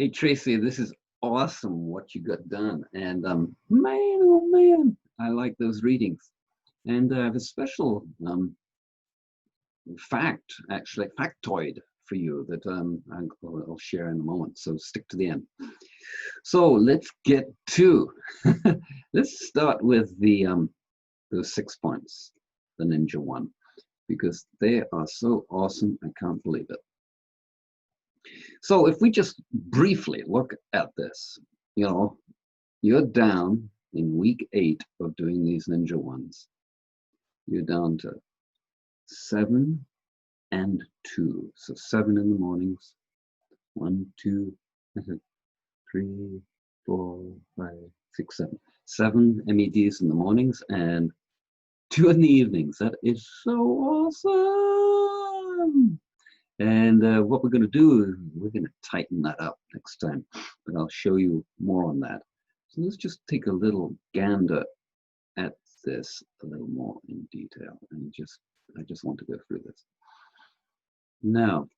Hey Tracy, this is awesome what you got done. And man, oh man, I like those readings. And I have a special fact, actually, factoid for you that I'll share in a moment. So stick to the end. So let's get to, let's start with the those 6 points, the Ninja one, because they are so awesome. I can't believe it. So if we just briefly look at this, you know, you're down in week 8 of doing these Ninja ones. You're down to 7 and 2. So 7 in the mornings, 1, 2, 3, 4, 5, 6, 7. 7 MEDs in the mornings and 2 in the evenings. That is so awesome. And what we're going to do is we're going to tighten that up next time, but I'll show you more on that. So let's just take a little gander at this a little more in detail, and I just want to go through this. Now,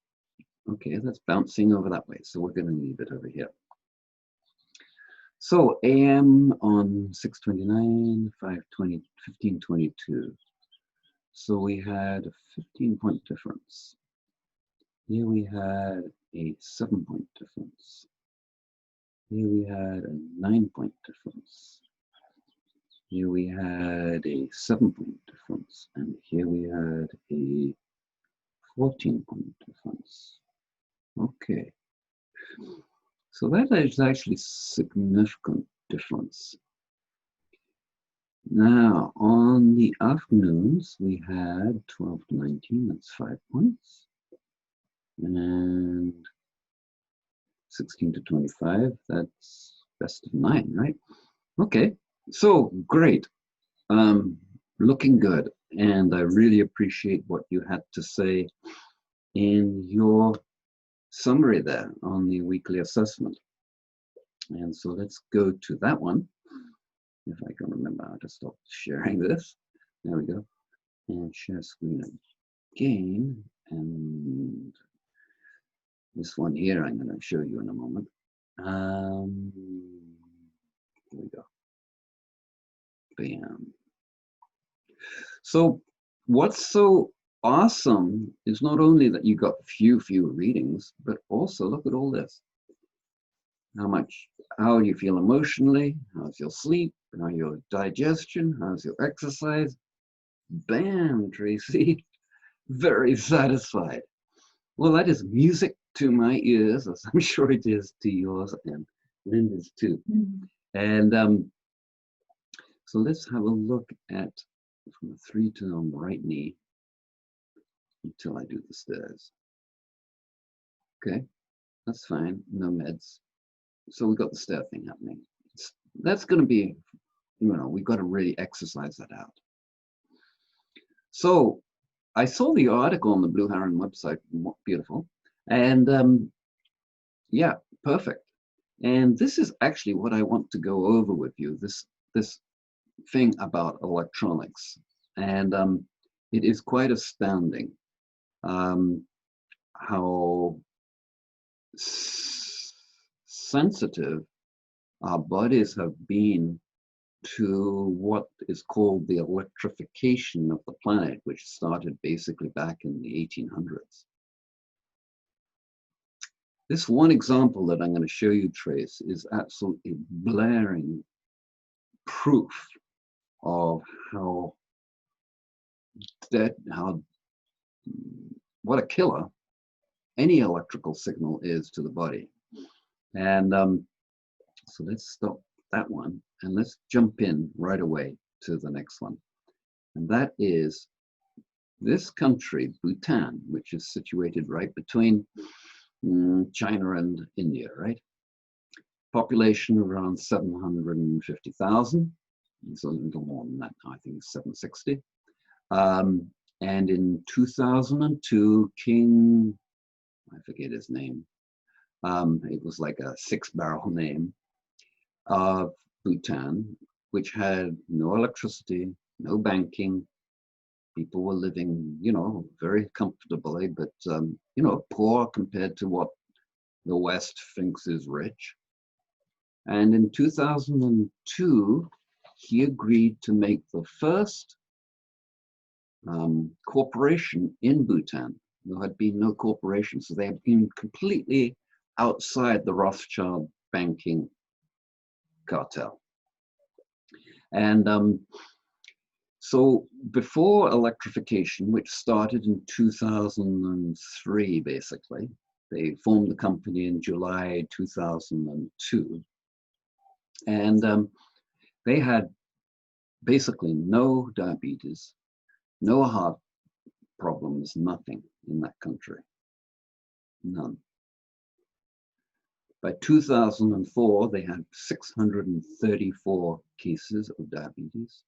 okay, that's bouncing over that way, so we're going to leave it over here. So AM on 629, 520, 1522. So we had a 15-point difference. Here we had a 7-point difference. Here we had a 9-point difference. Here we had a 7-point difference. And here we had a 14-point difference. Okay. So that is actually significant difference. Now, on the afternoons, we had 12 to 19, that's 5 points. And 16 to 25, that's best of 9, right? Okay, so great. Looking good. And I really appreciate what you had to say in your summary there on the weekly assessment. And so let's go to that one. If I can remember how to stop sharing this. There we go. And share screen again. And this one here, I'm going to show you in a moment. Here we go. Bam. So what's so awesome is not only that you got few readings, but also look at all this. How do you feel emotionally? How's your sleep? How's your digestion? How's your exercise? Bam, Tracy. Very satisfied. Well, that is music to my ears, as I'm sure it is to yours and Linda's too. Mm-hmm. And so let's have a look at from the 3 to the right knee until I do the stairs. Okay, that's fine, no meds. So we got the stair thing happening. That's going to be, we've got to really exercise that out. So I saw the article on the Blue Heron website, beautiful, and yeah, perfect. And this is actually what I want to go over with you, this thing about electronics. And it is quite astounding how sensitive our bodies have been to what is called the electrification of the planet, which started basically back in the 1800s. This one example that I'm going to show you, Trace, is absolutely blaring proof of what a killer any electrical signal is to the body. And so let's stop that one and let's jump in right away to the next one. And that is this country, Bhutan, which is situated right between China and India, right? Population around 750,000. It's a little more than that now, I think it's 760. And in 2002, King, I forget his name, it was like a 6-barrel name of Bhutan, which had no electricity, no banking. People were living, very comfortably, but, poor compared to what the West thinks is rich. And in 2002, he agreed to make the first corporation in Bhutan. There had been no corporation, so they had been completely outside the Rothschild banking cartel. And so before electrification, which started in 2003, basically, they formed the company in July 2002. And they had basically no diabetes, no heart problems, nothing in that country, none. By 2004, they had 634 cases of diabetes.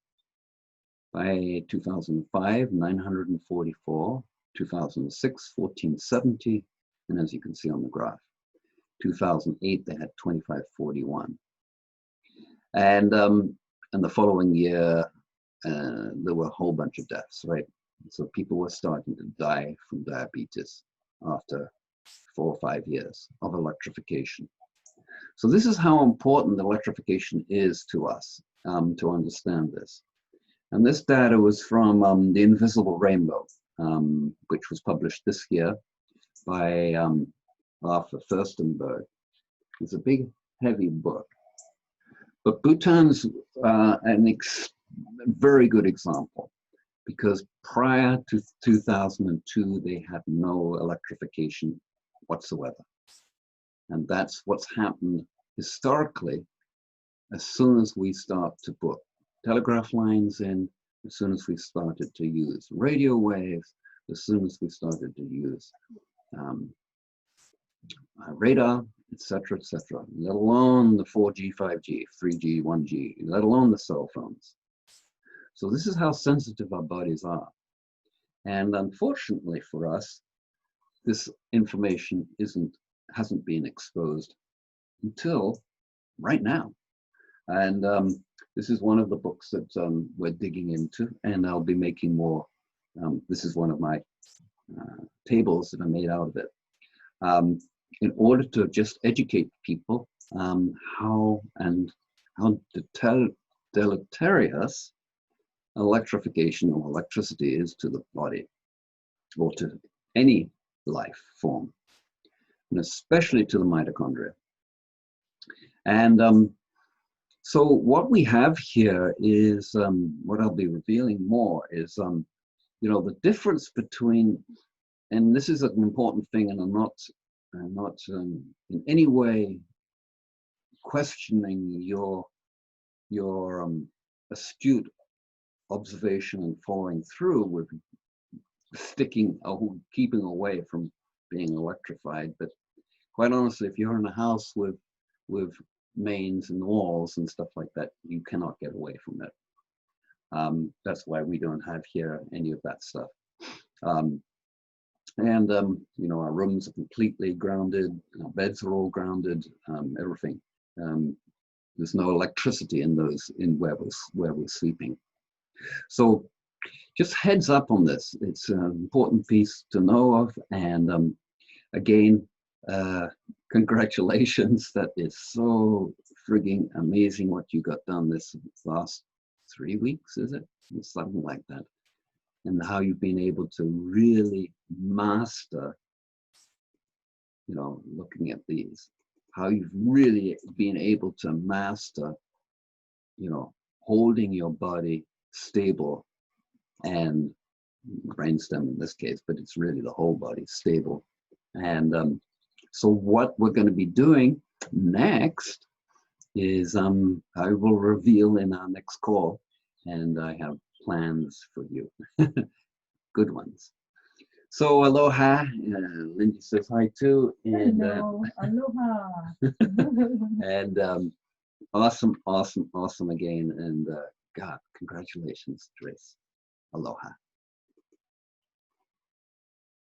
By 2005, 944, 2006, 1470, and as you can see on the graph, 2008, they had 2541. And the following year, there were a whole bunch of deaths, right? So people were starting to die from diabetes after 4 or 5 years of electrification. So this is how important electrification is to us, to understand this. And this data was from The Invisible Rainbow, which was published this year by Arthur Furstenberg. It's a big, heavy book. But Bhutan's a very good example, because prior to 2002, they had no electrification whatsoever. And that's what's happened historically as soon as we start to put telegraph lines in, as soon as we started to use radio waves, as soon as we started to use radar, etc., let alone the 4G, 5G, 3G, 1G, let alone the cell phones. So this is how sensitive our bodies are. And unfortunately for us, this information hasn't been exposed until right now. And this is one of the books that we're digging into, and I'll be making more. This is one of my tables that I made out of it. In order to just educate people how deleterious electrification or electricity is to the body, or to any life form, and especially to the mitochondria. And so what we have here is, what I'll be revealing more is, the difference between, and this is an important thing, and I'm not in any way questioning your astute observation and following through with keeping away from being electrified. But quite honestly, if you're in a house with mains and walls and stuff like that, you cannot get away from it. That's why we don't have here any of that stuff. Our rooms are completely grounded, our beds are all grounded, everything. There's no electricity in where we're sleeping. So just heads up on this. It's an important piece to know of. And again, congratulations. That is so frigging amazing what you got done this last 3 weeks, is it? It's something like that. And how you've been able to really master, looking at these, how you've really been able to master, holding your body stable, and brainstem in this case, but it's really the whole body stable. And so what we're going to be doing next is I will reveal in our next call, and I have plans for you. Good ones. So aloha. Lindy says hi too. And hello. Aloha. And awesome again. And God, congratulations, Trace. Aloha.